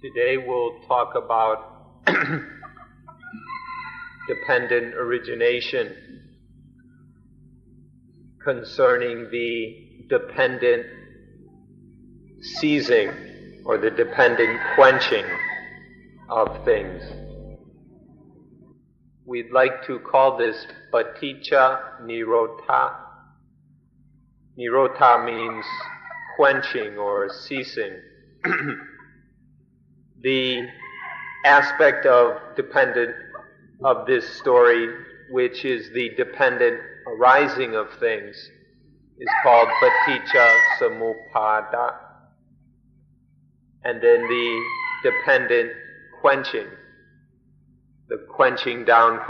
Today we'll talk about dependent origination concerning the dependent seizing or the dependent quenching of things. We'd like to call this paticca nirota. Nirota means quenching or ceasing. The aspect of this story, which is the dependent arising of things, is called paticca samuppada. And then the dependent quenching, the quenching down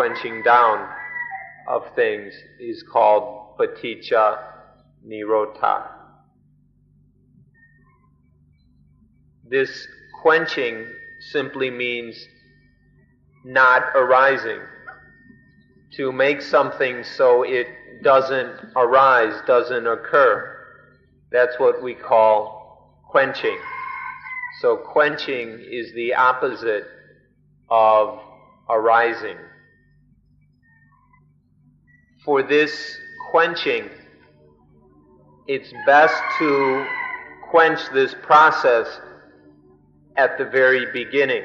of things, is called paticca nirota. This quenching simply means not arising. To make something so it doesn't arise, doesn't occur, that's what we call quenching. So quenching is the opposite of arising. For this quenching, it's best to quench this process at the very beginning.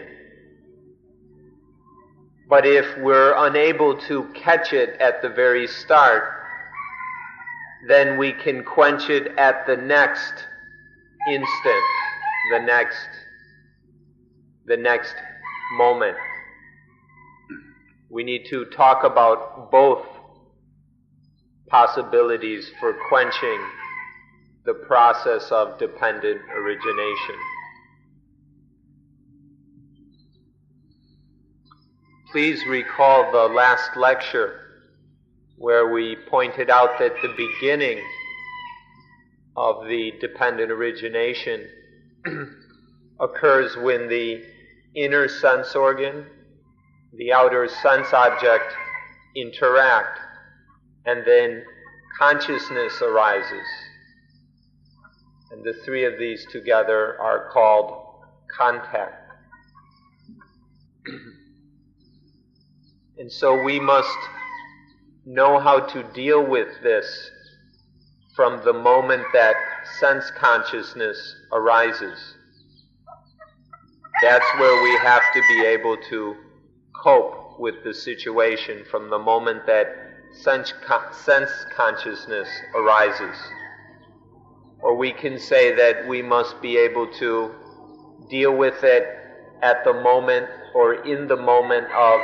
But if we're unable to catch it at the very start, then we can quench it at the next instant, the next moment. We need to talk about both possibilities for quenching the process of dependent origination. Please recall the last lecture where we pointed out that the beginning of the dependent origination occurs when the inner sense organ, the outer sense object interact, and then consciousness arises. And the three of these together are called contact. And so we must know how to deal with this from the moment that sense consciousness arises. That's where we have to be able to cope with the situation from the moment that sense consciousness arises. Or we can say that we must be able to deal with it at the moment or in the moment of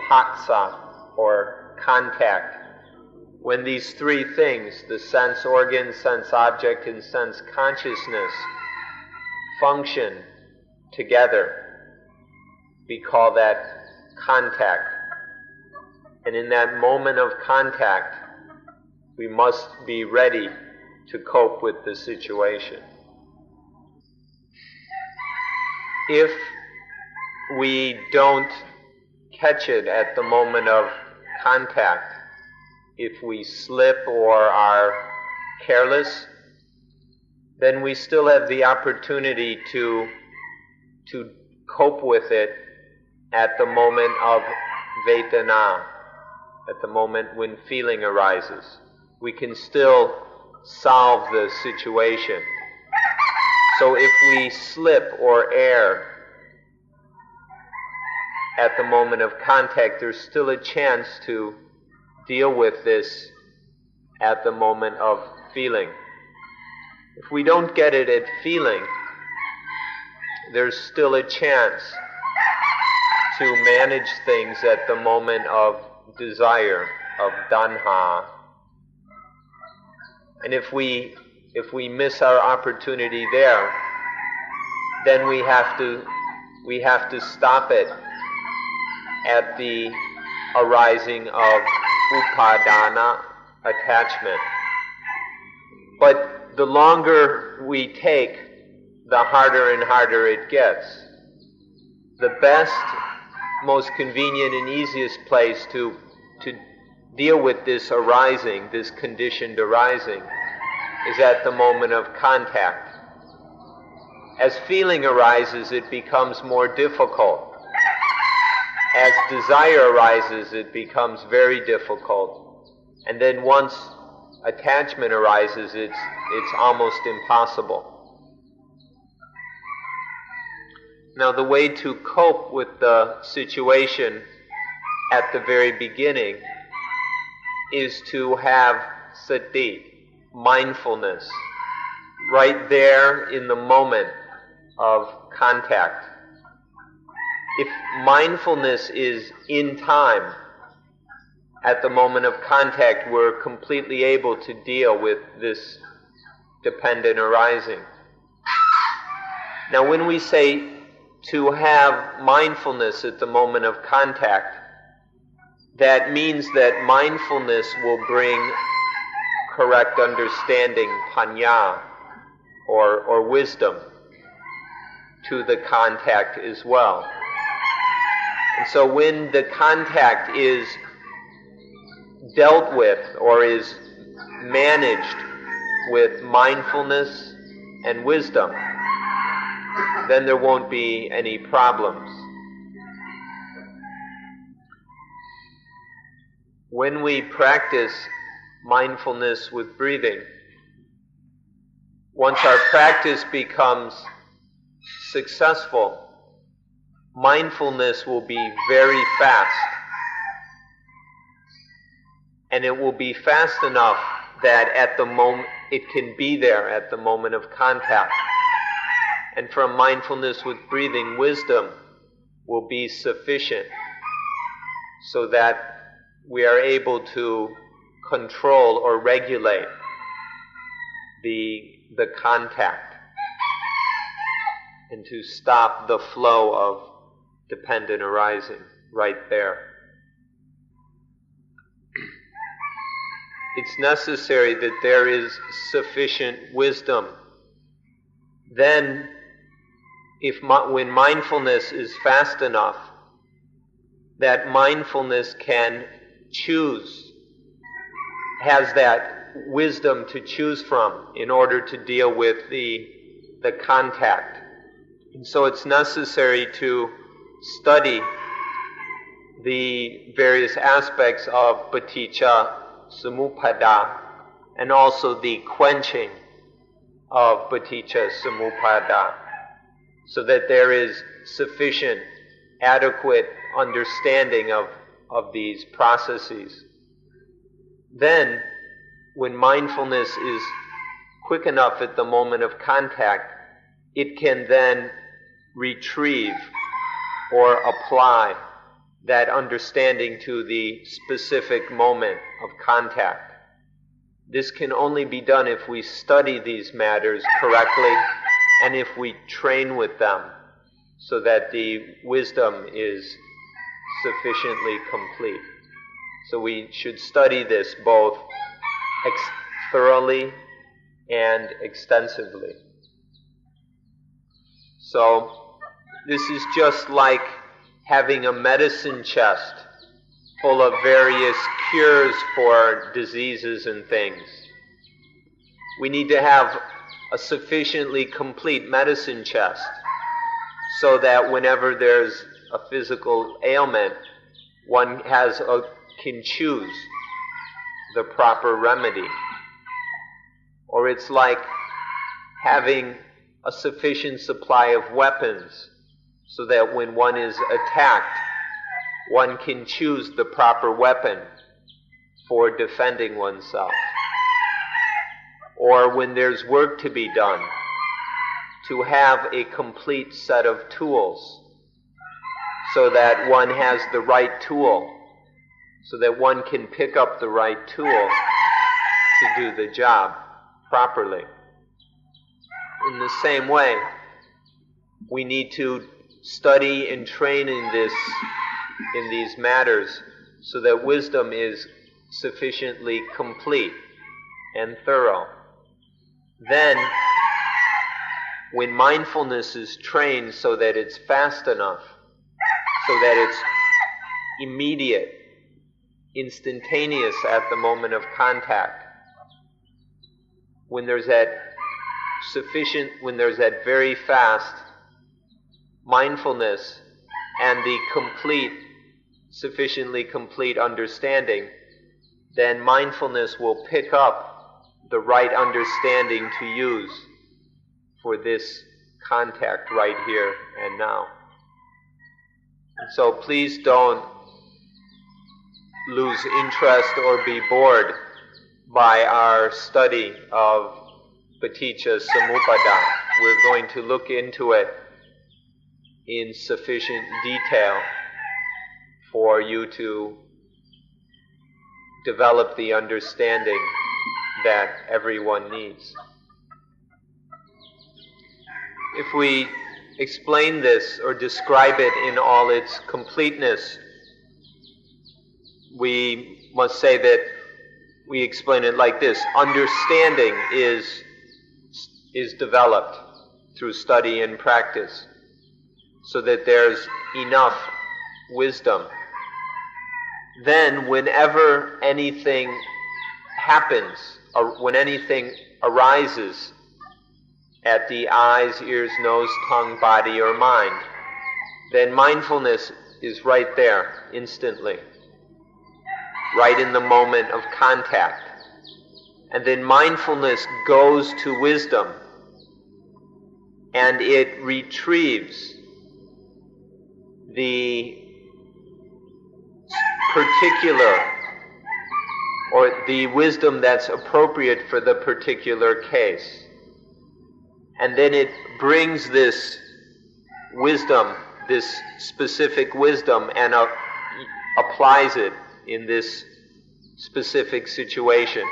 patsa, or contact, when these three things, the sense organ, sense object, and sense consciousness, function together. We call that contact. And in that moment of contact, we must be ready to cope with the situation. If we don't catch it at the moment of contact, if we slip or are careless, then we still have the opportunity to cope with it at the moment of vedana, at the moment when feeling arises. We can still solve the situation. So if we slip or err at the moment of contact, there's still a chance to deal with this at the moment of feeling. If we don't get it at feeling, there's still a chance to manage things at the moment of desire, of tanha. And if we miss our opportunity there, then we have to stop it at the arising of upadana, attachment. But the longer we take, the harder and harder it gets. The best, most convenient and easiest place to deal with this arising, this conditioned arising, is at the moment of contact. As feeling arises, it becomes more difficult. As desire arises, it becomes very difficult. And then once attachment arises, it's almost impossible. Now, the way to cope with the situation at the very beginning is to have sati, mindfulness, right there in the moment of contact. If mindfulness is in time, at the moment of contact, we're completely able to deal with this dependent arising. Now, when we say to have mindfulness at the moment of contact, that means that mindfulness will bring correct understanding, panya, or wisdom, to the contact as well. And so when the contact is dealt with or is managed with mindfulness and wisdom, then there won't be any problems. When we practice mindfulness with breathing, once our practice becomes successful, mindfulness will be very fast. And it will be fast enough that at the moment, it can be there at the moment of contact. And from mindfulness with breathing, wisdom will be sufficient so that we are able to control or regulate the contact and to stop the flow of dependent arising right there. It's necessary that there is sufficient wisdom. Then, when mindfulness is fast enough, that mindfulness can choose, has that wisdom to choose from in order to deal with the contact. And so it's necessary to study the various aspects of paticca samuppada and also the quenching of paticca samuppada, so that there is sufficient, adequate understanding of these processes. Then, when mindfulness is quick enough at the moment of contact, it can then retrieve or apply that understanding to the specific moment of contact. This can only be done if we study these matters correctly and if we train with them so that the wisdom is sufficiently complete. So we should study this both thoroughly and extensively. So this is just like having a medicine chest full of various cures for diseases and things. We need to have a sufficiently complete medicine chest so that whenever there's a physical ailment, one can choose the proper remedy. Or it's like having a sufficient supply of weapons so that when one is attacked, one can choose the proper weapon for defending oneself. Or when there's work to be done, to have a complete set of tools so that one has the right tool, so that one can pick up the right tool to do the job properly. In the same way, we need to study and train in these matters so that wisdom is sufficiently complete and thorough. Then, when mindfulness is trained so that it's fast enough, so that it's immediate, instantaneous at the moment of contact, when there's that when there's that very fast mindfulness and the sufficiently complete understanding, then mindfulness will pick up the right understanding to use for this contact right here and now. So please don't lose interest or be bored by our study of Paticca Samuppada. We're going to look into it in sufficient detail for you to develop the understanding that everyone needs. If we explain this or describe it in all its completeness, we must say that we explain it like this. Understanding is developed through study and practice so that there's enough wisdom. Then whenever anything happens, or when anything arises at the eyes, ears, nose, tongue, body, or mind, then mindfulness is right there instantly, right in the moment of contact. And then mindfulness goes to wisdom and it retrieves the particular or the wisdom that's appropriate for the particular case. And then it brings this wisdom, this specific wisdom, and applies it in this specific situation.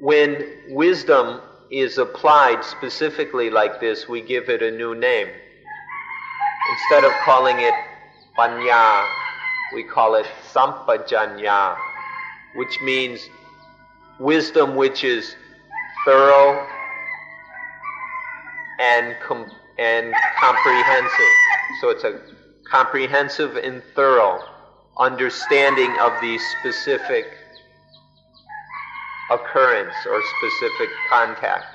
When wisdom is applied specifically like this, we give it a new name. Instead of calling it panya, we call it sampajanya, which means wisdom which is thorough and comprehensive. So it's a comprehensive and thorough understanding of the specific occurrence or specific contact.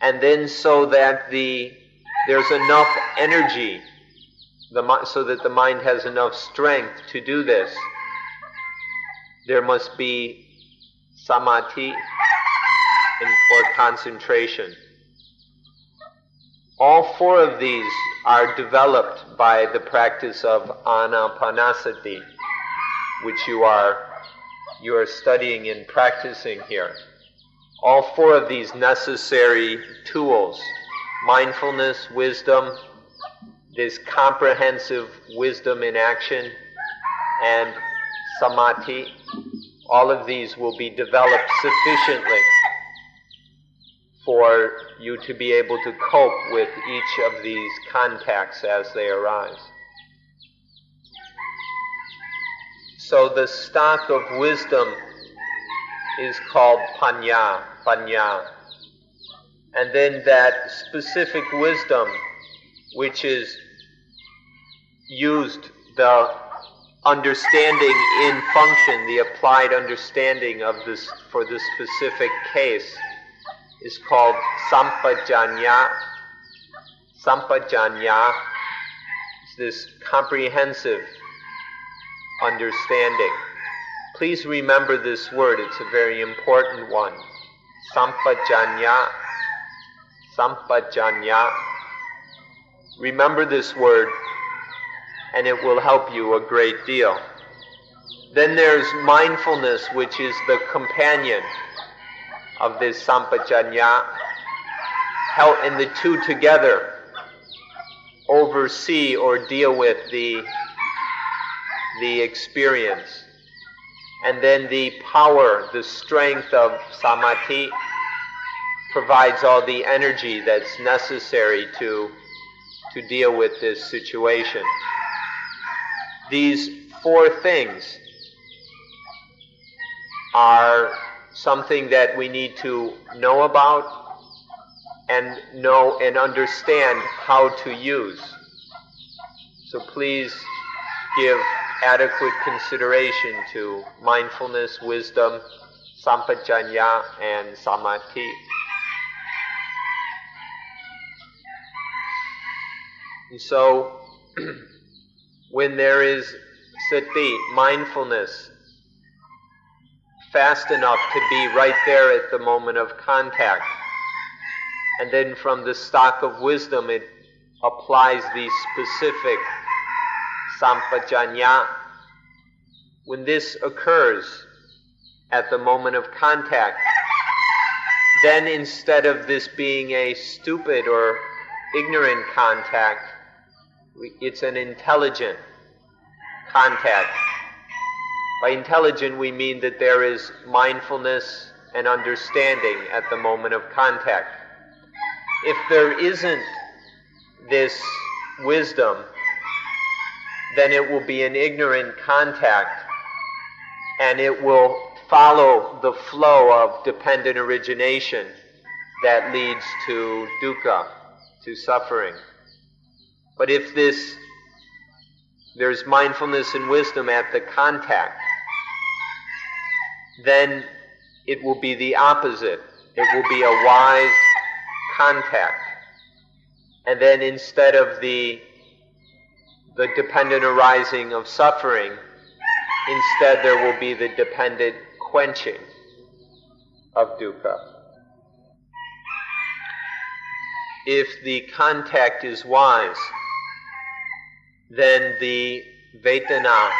And then so that there's enough energy, so that the mind has enough strength to do this, there must be samadhi or concentration. All four of these are developed by the practice of anapanasati, which you are studying and practicing here. All four of these necessary tools, mindfulness, wisdom, this comprehensive wisdom in action, and samadhi, all of these will be developed sufficiently for you to be able to cope with each of these contacts as they arise. So the stock of wisdom is called panya. And then that specific wisdom, which is used, the understanding in function, the applied understanding of this for the specific case, is called sampajanya. Sampajanya is this comprehensive understanding. Please remember this word, it's a very important one. Sampajanya. Sampajanya. Remember this word, and it will help you a great deal. Then there's mindfulness, which is the companion of this sampajanya, and the two together oversee or deal with the experience. And then the power, the strength of samadhi provides all the energy that's necessary to deal with this situation. These four things are something that we need to know about and know and understand how to use. So please give adequate consideration to mindfulness, wisdom, sampajanya and samadhi. And so, when there is sati, mindfulness, fast enough to be right there at the moment of contact, and then from the stock of wisdom it applies the specific sampajanya. When this occurs at the moment of contact, then instead of this being a stupid or ignorant contact, it's an intelligent contact. By intelligent we mean that there is mindfulness and understanding at the moment of contact. If there isn't this wisdom, then it will be an ignorant contact, and it will follow the flow of dependent origination that leads to dukkha, to suffering. But if there's mindfulness and wisdom at the contact, then it will be the opposite. It will be a wise contact. And then instead of the dependent arising of suffering, instead there will be the dependent quenching of dukkha. If the contact is wise, then the vedana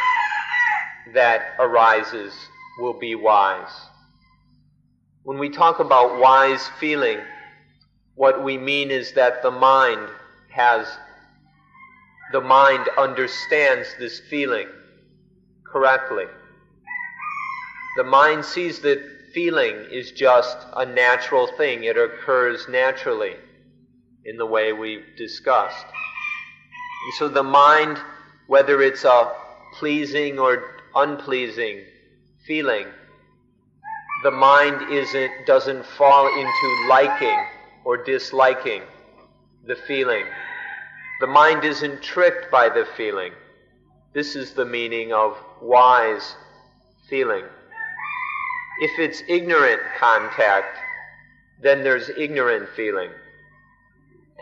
that arises will be wise. When we talk about wise feeling, what we mean is that the mind understands this feeling correctly. The mind sees that feeling is just a natural thing. It occurs naturally in the way we've discussed. And so the mind, whether it's a pleasing or unpleasing feeling, the mind doesn't fall into liking or disliking the feeling. The mind isn't tricked by the feeling. This is the meaning of wise feeling. If it's ignorant contact, then there's ignorant feeling.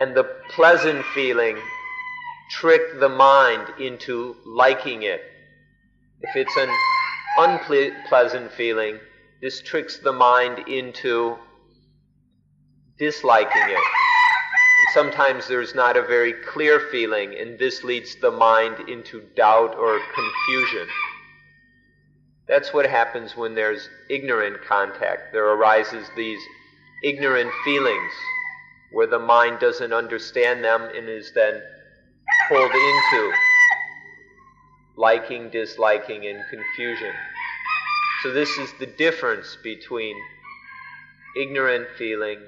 And the pleasant feeling tricked the mind into liking it. If it's an unpleasant feeling, this tricks the mind into disliking it. And sometimes there's not a very clear feeling, and this leads the mind into doubt or confusion. That's what happens when there's ignorant contact. There arises these ignorant feelings where the mind doesn't understand them and is then pulled into liking, disliking, and confusion. So this is the difference between ignorant feeling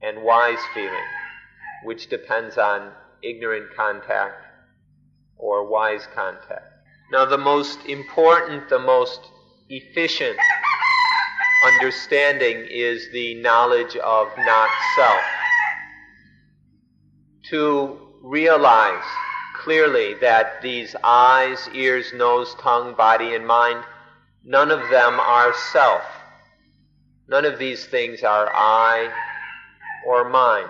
and wise feeling, which depends on ignorant contact or wise contact. Now the most important, the most efficient understanding is the knowledge of not self. To realize clearly that these eyes, ears, nose, tongue, body, and mind, none of them are self. None of these things are I or mine.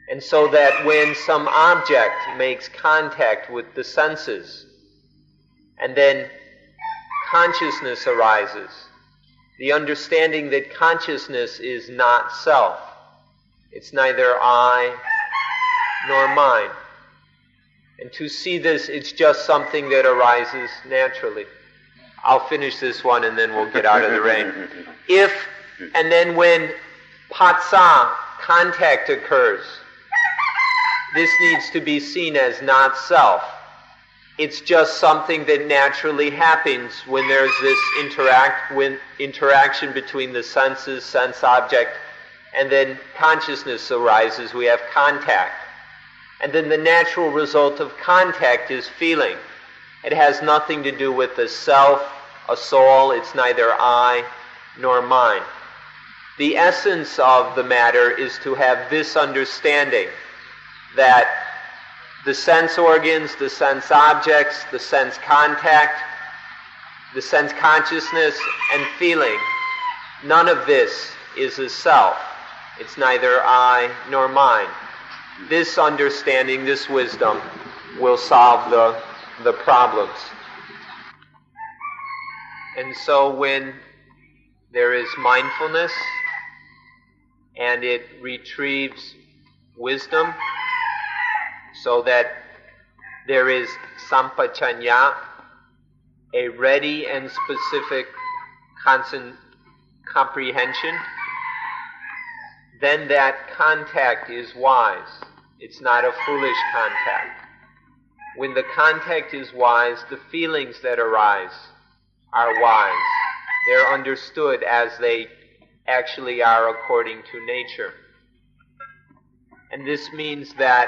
And so that when some object makes contact with the senses, and then consciousness arises, the understanding that consciousness is not self. It's neither I nor mine. And to see this, it's just something that arises naturally. I'll finish this one and then we'll get out of the rain. And then when patsa, contact occurs, this needs to be seen as not self. It's just something that naturally happens when there's this interaction between the senses, sense object, and then consciousness arises. We have contact. And then the natural result of contact is feeling. It has nothing to do with the self, a soul. It's neither I nor mine. The essence of the matter is to have this understanding that the sense organs, the sense objects, the sense contact, the sense consciousness, and feeling none of this is a self. It's neither I nor mine. This understanding, this wisdom, will solve the problems. And so when there is mindfulness and it retrieves wisdom, so that there is sampachanya, a ready and specific comprehension, then that contact is wise. It's not a foolish contact. When the contact is wise, the feelings that arise are wise. They're understood as they actually are according to nature. And this means that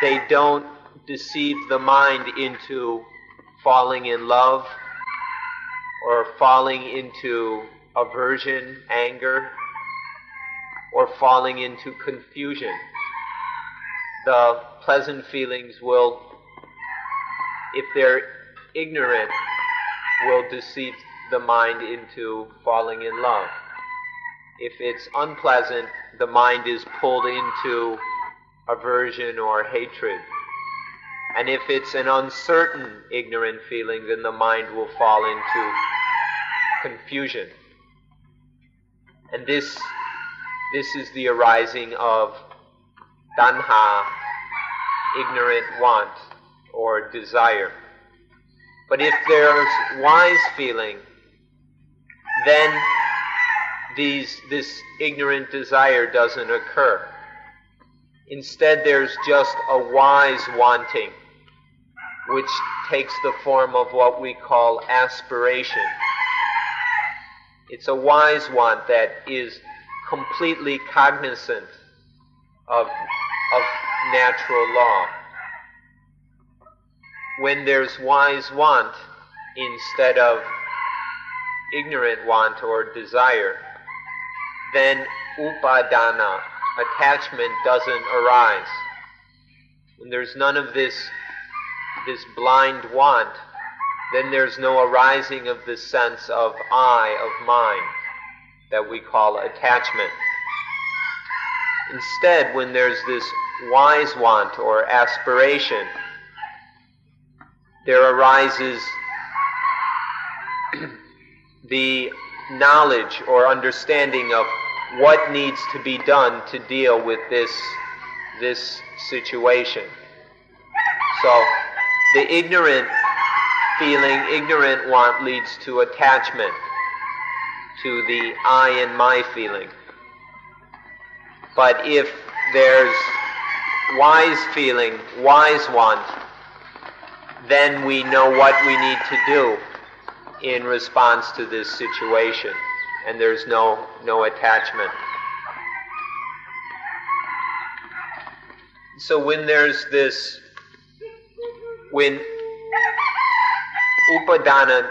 they don't deceive the mind into falling in love or falling into aversion, anger, or falling into confusion. The pleasant feelings will, if they're ignorant, will deceive the mind into falling in love. If it's unpleasant, the mind is pulled into aversion or hatred. And if it's an uncertain, ignorant feeling, then the mind will fall into confusion. And this is the arising of tanha, ignorant want or desire. But if there's wise feeling, then this ignorant desire doesn't occur. Instead, there's just a wise wanting, which takes the form of what we call aspiration. It's a wise want that is completely cognizant of natural law. When there's wise want instead of ignorant want or desire, then upadana, attachment, doesn't arise. When there's none of this blind want, then there's no arising of the sense of I, of mine, that we call attachment. Instead, when there's this wise want or aspiration, there arises the knowledge or understanding of what needs to be done to deal with this situation. So the ignorant feeling, ignorant want leads to attachment, to the I and my feeling. But if there's wise feeling, wise want, then we know what we need to do in response to this situation, and there's no attachment. So when there's this, when upadana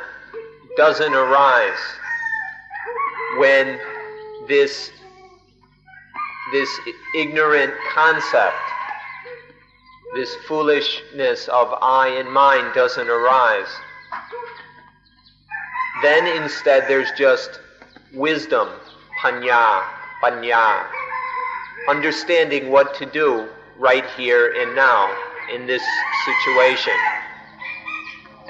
doesn't arise, when this ignorant concept, this foolishness of I and mine doesn't arise, then instead there's just wisdom, panya, understanding what to do right here and now in this situation.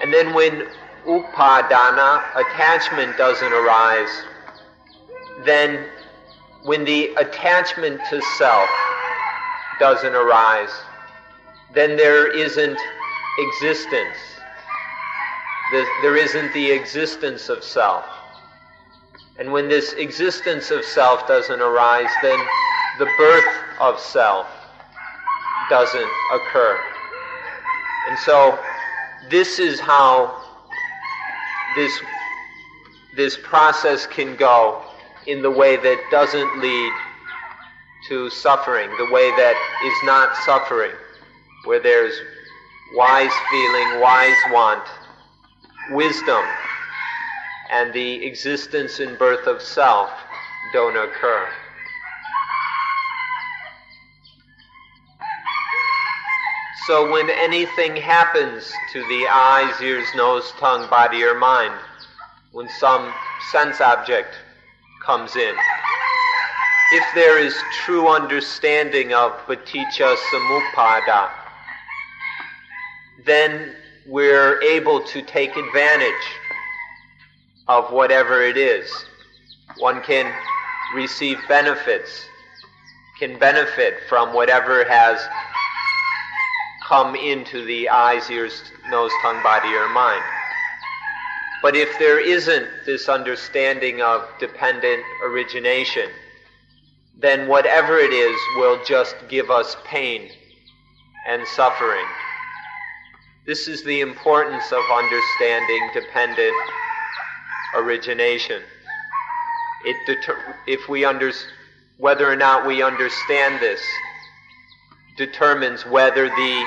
And then when upadana, attachment, doesn't arise, then when the attachment to self doesn't arise, then there isn't existence. There isn't the existence of self. And when this existence of self doesn't arise, then the birth of self doesn't occur. And so this is how this process can go in the way that doesn't lead to suffering, the way that is not suffering, where there's wise feeling, wise want, wisdom, and the existence and birth of self don't occur. So when anything happens to the eyes, ears, nose, tongue, body, or mind, when some sense object comes in. If there is true understanding of paticca samuppada, then we're able to take advantage of whatever it is. One can receive benefits, can benefit from whatever has come into the eyes, ears, nose, tongue, body, or mind. But if there isn't this understanding of dependent origination, then whatever it is will just give us pain and suffering. This is the importance of understanding dependent origination. Whether or not we understand this determines whether the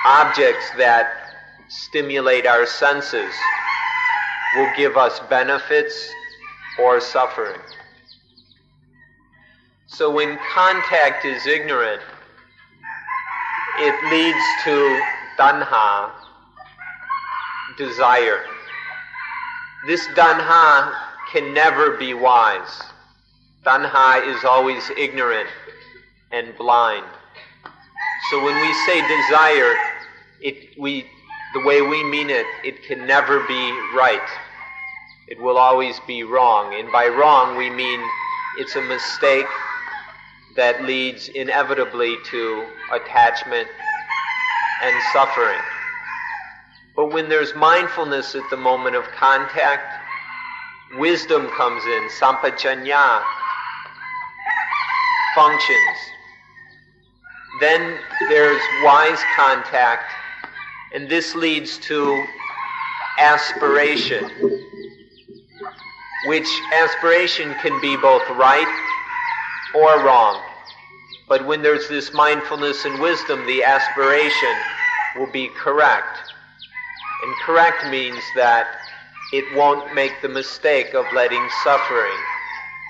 objects that stimulate our senses will give us benefits or suffering. So when contact is ignorant, it leads to tanha, desire. This tanha can never be wise. Tanha is always ignorant and blind. So when we say desire, the way we mean it, it can never be right. It will always be wrong. And by wrong, we mean it's a mistake that leads inevitably to attachment and suffering. But when there's mindfulness at the moment of contact, wisdom comes in, sampajanya functions. Then there's wise contact, and this leads to aspiration, which aspiration can be both right or wrong. But when there's this mindfulness and wisdom, the aspiration will be correct. And correct means that it won't make the mistake of letting suffering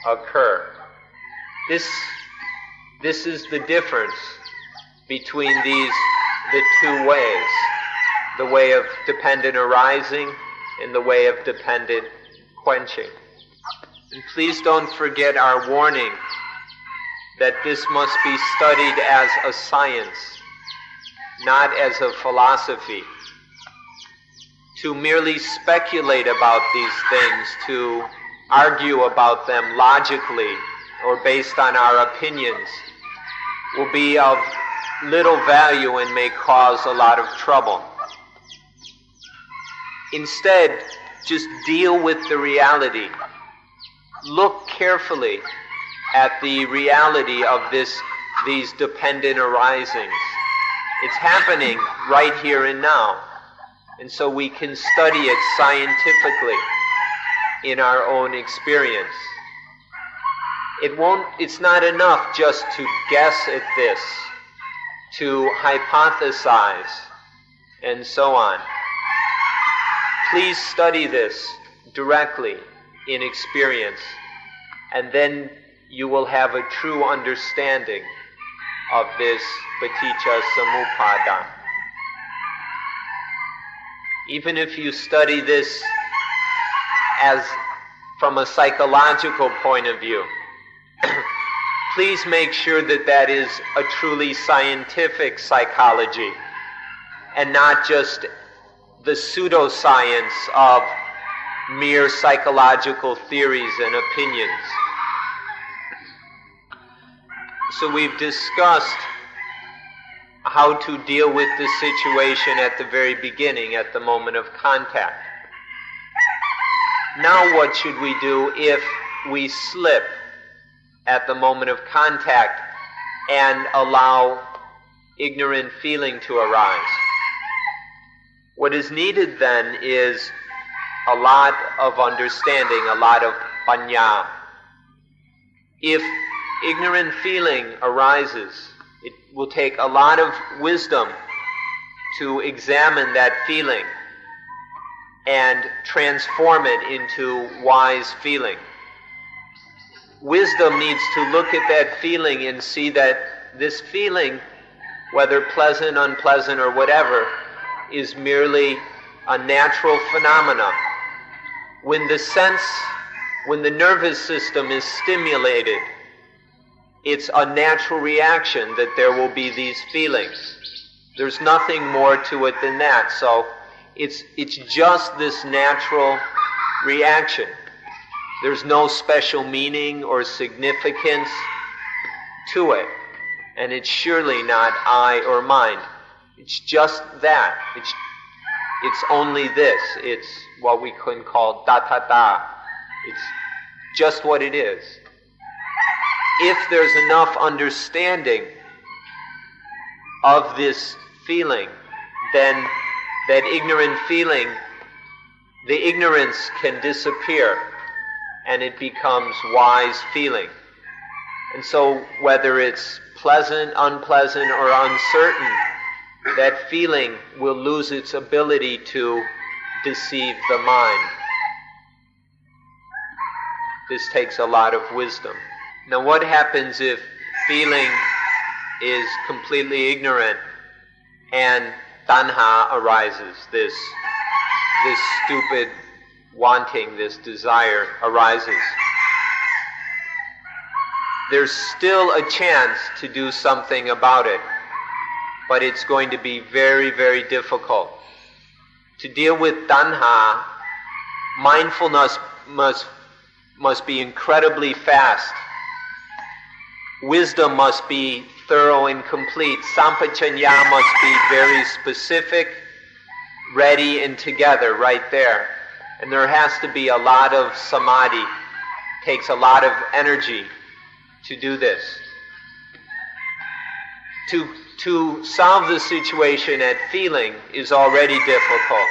occur. This is the difference between the two ways, the way of dependent arising and the way of dependent quenching. And please don't forget our warning that this must be studied as a science, not as a philosophy. To merely speculate about these things, to argue about them logically or based on our opinions, will be of little value and may cause a lot of trouble. Instead, just deal with the reality. Look carefully at the reality of these dependent arisings. It's happening right here and now. And so we can study it scientifically in our own experience. It's not enough just to guess at this, to hypothesize, and so on. Please study this directly in experience, and then you will have a true understanding of this paticca samuppada. Even if you study this as from a psychological point of view, please make sure that that is a truly scientific psychology and not just the pseudoscience of mere psychological theories and opinions. So we've discussed how to deal with the situation at the very beginning, at the moment of contact. Now what should we do if we slip at the moment of contact and allow ignorant feeling to arise? What is needed then is a lot of understanding, a lot of panya. If ignorant feeling arises, it will take a lot of wisdom to examine that feeling and transform it into wise feeling. Wisdom needs to look at that feeling and see that this feeling, whether pleasant, unpleasant, or whatever, is merely a natural phenomenon. When the sense when the nervous system is stimulated, it's a natural reaction that there will be these feelings. There's nothing more to it than that. So it's just this natural reaction. There's no special meaning or significance to it. And it's surely not I or mine. It's just that. It's only this. It's what we can call da-ta-da. It's just what it is. If there's enough understanding of this feeling, then that ignorant feeling, the ignorance can disappear and it becomes wise feeling. And so whether it's pleasant, unpleasant, or uncertain, that feeling will lose its ability to deceive the mind. This takes a lot of wisdom. Now what happens if feeling is completely ignorant and tanha arises, this stupid wanting, this desire arises? There's still a chance to do something about it, but it's going to be very, very difficult. To deal with tanha, mindfulness must be incredibly fast. Wisdom must be thorough and complete. Sampajanya must be very specific, ready and together right there. And there has to be a lot of samadhi. It takes a lot of energy to do this. To solve the situation at feeling is already difficult.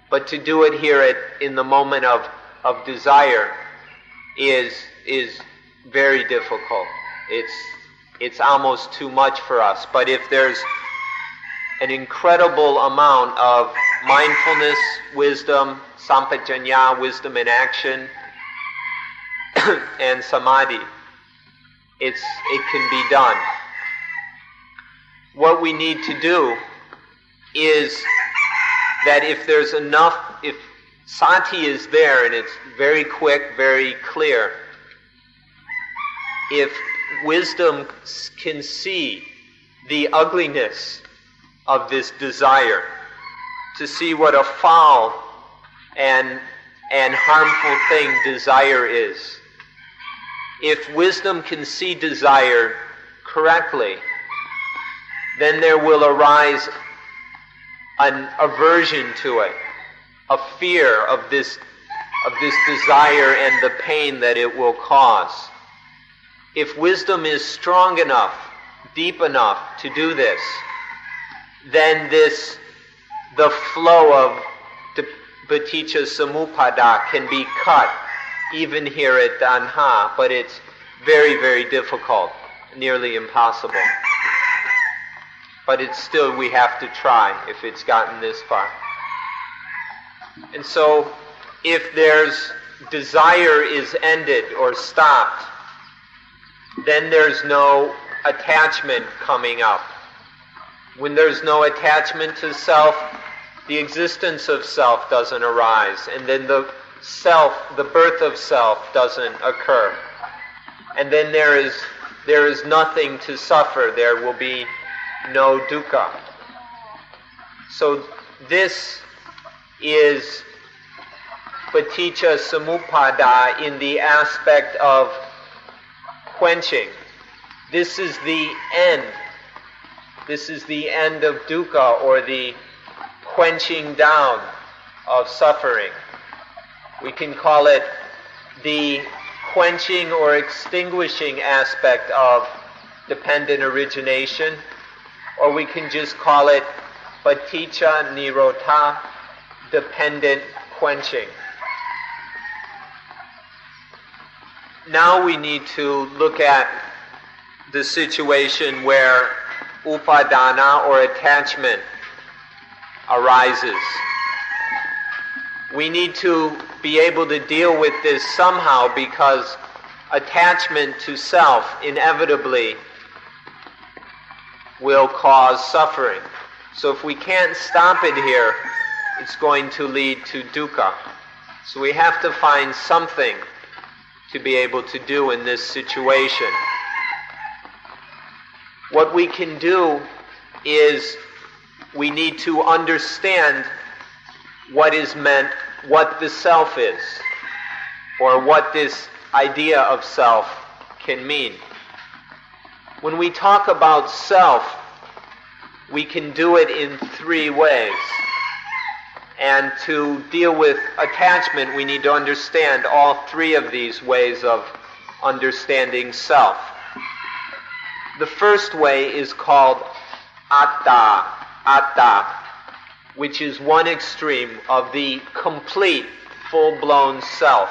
But to do it here in the moment of desire is very difficult. It's almost too much for us. But if there's an incredible amount of mindfulness, wisdom, sampajanya, wisdom in action, and samadhi, it can be done. What we need to do is that if there's enough, if sati is there and it's very quick, very clear, if wisdom can see the ugliness of this desire, to see what a foul and harmful thing desire is. If wisdom can see desire correctly, then there will arise an aversion to it, a fear of this desire and the pain that it will cause. If wisdom is strong enough, deep enough to do this, then the flow of paticca samuppada can be cut, even here at tanha, but it's very, very difficult, nearly impossible. But it's still, we have to try if it's gotten this far. And so, if there's desire is ended or stopped, then there's no attachment coming up. When there's no attachment to self, the existence of self doesn't arise, and then the birth of self doesn't occur. And then there is nothing to suffer. There will be no dukkha. So this is paticca samuppada in the aspect of quenching. This is the end. This is the end of dukkha, or the quenching down of suffering. We can call it the quenching or extinguishing aspect of dependent origination, or we can just call it paticca nirodha, dependent quenching. Now we need to look at the situation where upadana or attachment arises. We need to be able to deal with this somehow, because attachment to self inevitably will cause suffering. So if we can't stop it here, it's going to lead to dukkha. So we have to find something to be able to do in this situation. What we can do is we need to understand what is meant, what the self is, or what this idea of self can mean. When we talk about self, we can do it in three ways. And to deal with attachment, we need to understand all three of these ways of understanding self. The first way is called atta, which is one extreme of the complete, full-blown self.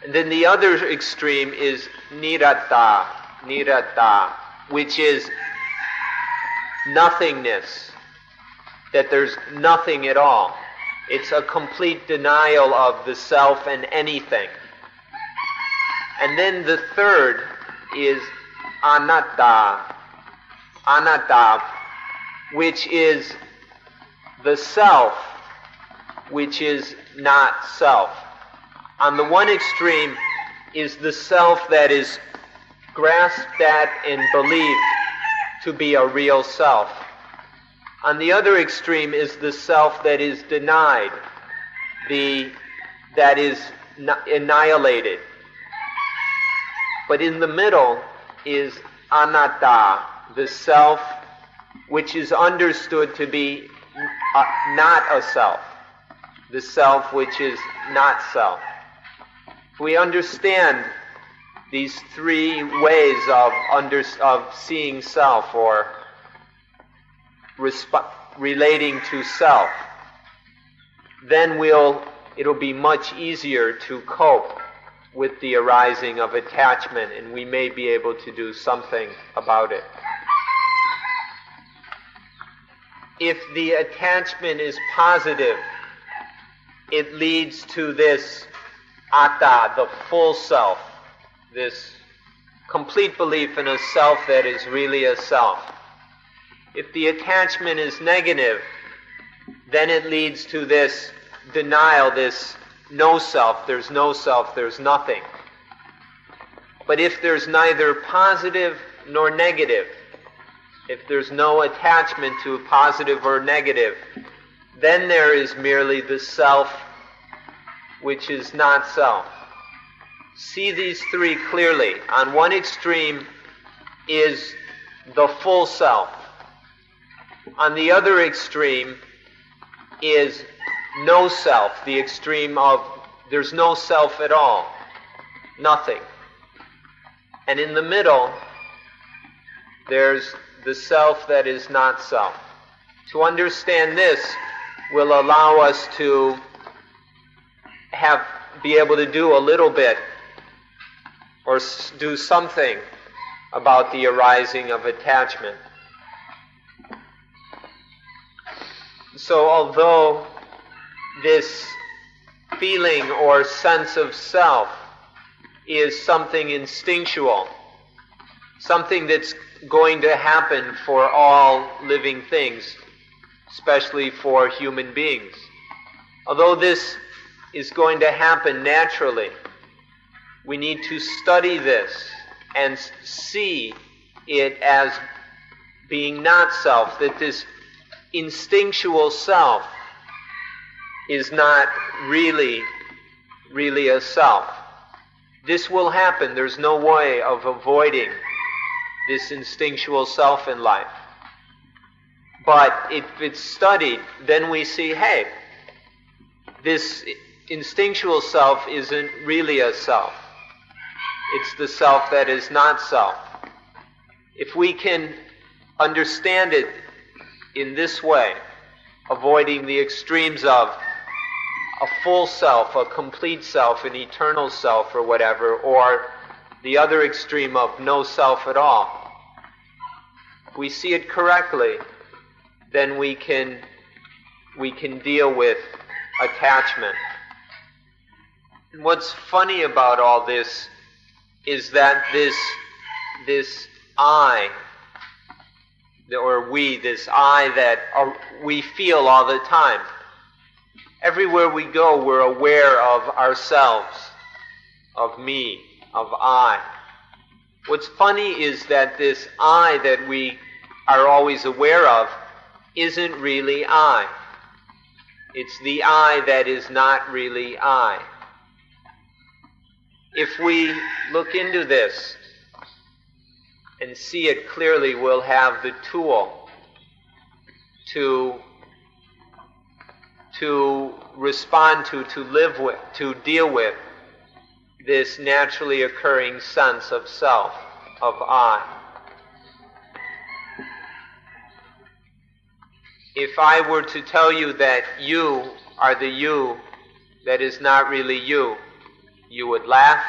And then the other extreme is niratta, which is nothingness, that there's nothing at all. It's a complete denial of the self and anything. And then the third is anatta, which is the self, which is not self. On the one extreme is the self that is grasped at and believed to be a real self. On the other extreme is the self that is denied, that is annihilated. But in the middle is anatta, the self which is understood to be not a self, the self which is not self. We understand these three ways of seeing self or relating to self, then it'll be much easier to cope with the arising of attachment, and we may be able to do something about it. If the attachment is positive, it leads to this atta, the full self, this complete belief in a self that is really a self. If the attachment is negative, then it leads to this denial, this no self, there's nothing. But if there's neither positive nor negative, if there's no attachment to positive or negative, then there is merely the self which is not self. See these three clearly. On one extreme is the full self. On the other extreme is no self, the extreme of there's no self at all, nothing. And in the middle, there's the self that is not self. To understand this will allow us to be able to do a little bit or do something about the arising of attachment. So although this feeling or sense of self is something instinctual, something that's going to happen for all living things, especially for human beings. Although this is going to happen naturally, we need to study this and see it as being not self, that this instinctual self is not really a self. This will happen. There's no way of avoiding this instinctual self in life. But if it's studied, then we see, hey, this instinctual self isn't really a self. It's the self that is not self. If we can understand it in this way, avoiding the extremes of a full self, a complete self, an eternal self or whatever, or the other extreme of no self at all. If we see it correctly, then we can deal with attachment. And what's funny about all this is that this I, or we, this I that we feel all the time. Everywhere we go, we're aware of ourselves. of me, of I. What's funny is that this I that we are always aware of isn't really I. It's the I that is not really I. If we look into this and see it clearly, we'll have the tool to respond to live with, to deal with this naturally occurring sense of self, of I. If I were to tell you that you are the you that is not really you, you would laugh.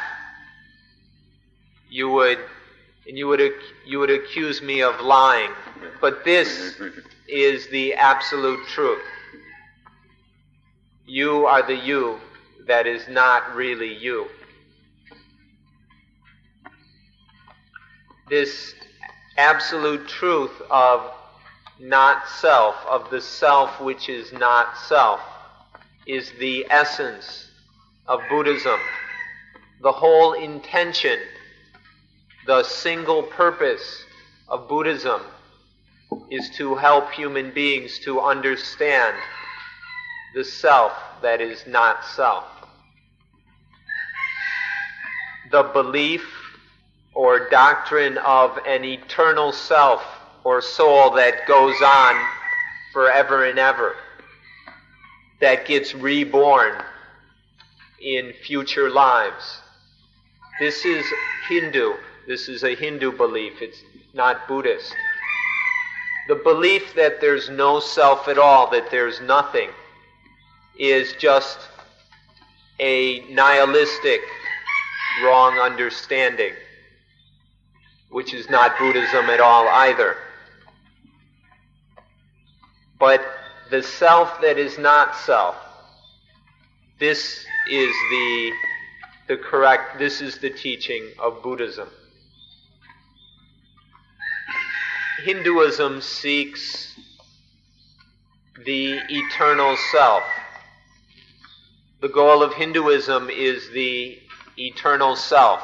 You would accuse me of lying. But this is the absolute truth. You are the you that is not really you. This absolute truth of not self, of the self which is not self, is the essence of Buddhism. The whole intention, the single purpose of Buddhism is to help human beings to understand the self that is not self. The belief or doctrine of an eternal self or soul that goes on forever and ever, that gets reborn in future lives. This is Hindu. This is a Hindu belief. It's not Buddhist. The belief that there's no self at all, that there's nothing, is just a nihilistic, wrong understanding, which is not Buddhism at all either. But the self that is not self, this is this is the teaching of Buddhism. Hinduism seeks the eternal self. The goal of Hinduism is the eternal self.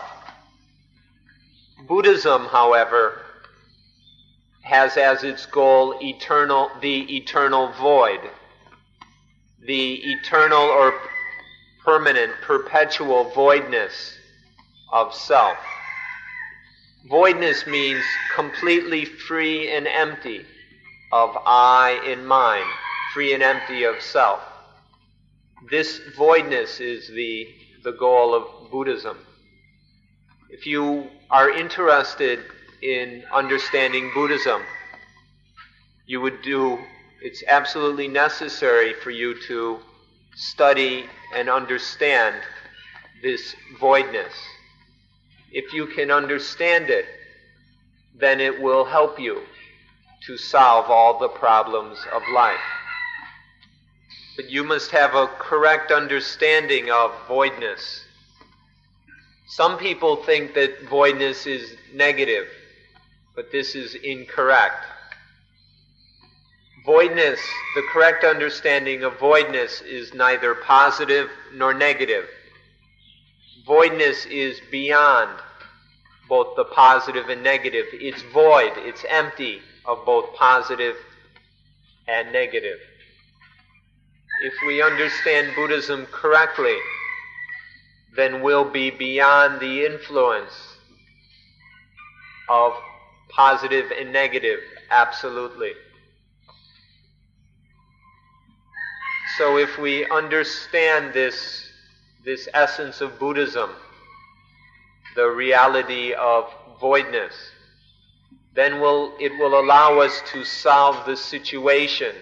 Buddhism, however, has as its goal the eternal void, the eternal or permanent, perpetual voidness of self. Voidness means completely free and empty of I and mine, free and empty of self. This voidness is the goal of Buddhism. If you are interested in understanding Buddhism, it's absolutely necessary for you to study and understand this voidness. If you can understand it, then it will help you to solve all the problems of life. But you must have a correct understanding of voidness. Some people think that voidness is negative, but this is incorrect. Voidness, the correct understanding of voidness is neither positive nor negative. Voidness is beyond both the positive and negative. It's void, it's empty of both positive and negative. If we understand Buddhism correctly, then we'll be beyond the influence of positive and negative, absolutely. So if we understand this essence of Buddhism, the reality of voidness, then it will allow us to solve the situation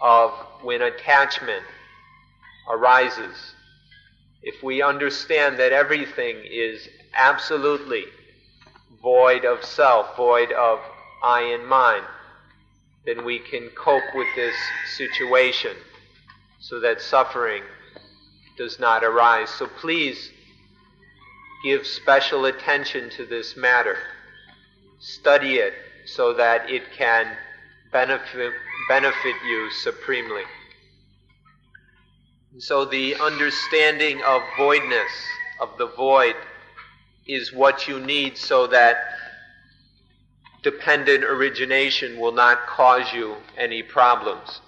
of when attachment arises. If we understand that everything is absolutely void of self, void of I and mine, then we can cope with this situation so that suffering does not arise. So please give special attention to this matter. Study it so that it can benefit you supremely. So the understanding of voidness, of the void is what you need so that dependent origination will not cause you any problems.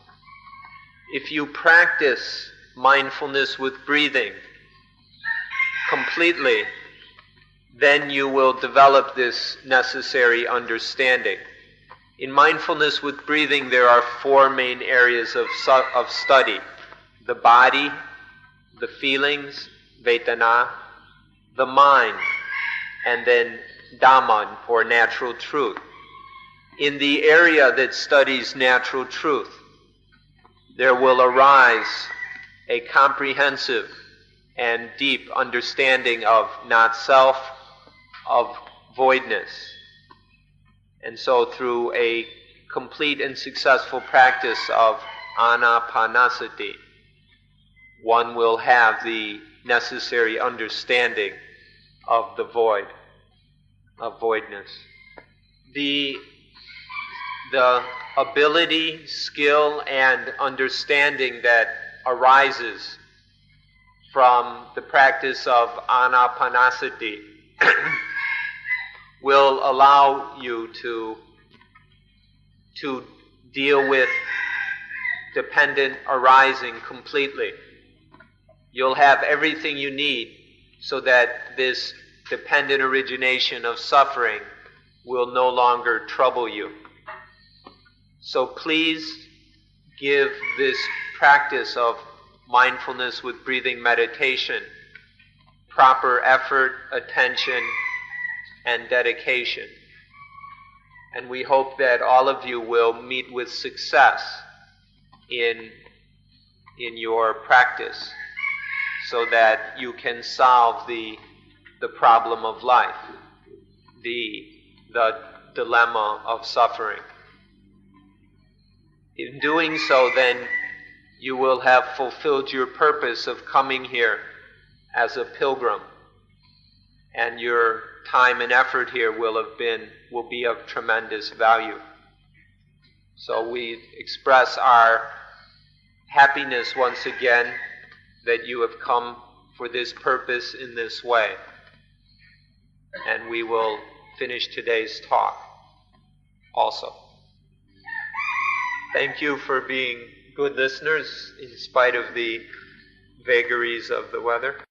If you practice mindfulness with breathing completely, then you will develop this necessary understanding. In mindfulness with breathing, there are four main areas of study: the body, the feelings, Vedana, the mind, and then Dhamman, or natural truth. In the area that studies natural truth, there will arise a comprehensive and deep understanding of not self, of voidness. And so through a complete and successful practice of anapanasati, one will have the necessary understanding of the void, of voidness. The ability, skill, and understanding that arises from the practice of anapanasati will allow you to deal with dependent arising completely. You'll have everything you need so that this dependent origination of suffering will no longer trouble you. So please give this practice of mindfulness with breathing meditation proper effort, attention, and dedication. And we hope that all of you will meet with success in your practice so that you can solve the problem of life, the dilemma of suffering. In doing so, then, you will have fulfilled your purpose of coming here as a pilgrim, and your time and effort here will be of tremendous value. So we express our happiness once again that you have come for this purpose in this way. And we will finish today's talk also. Thank you for being good listeners in spite of the vagaries of the weather.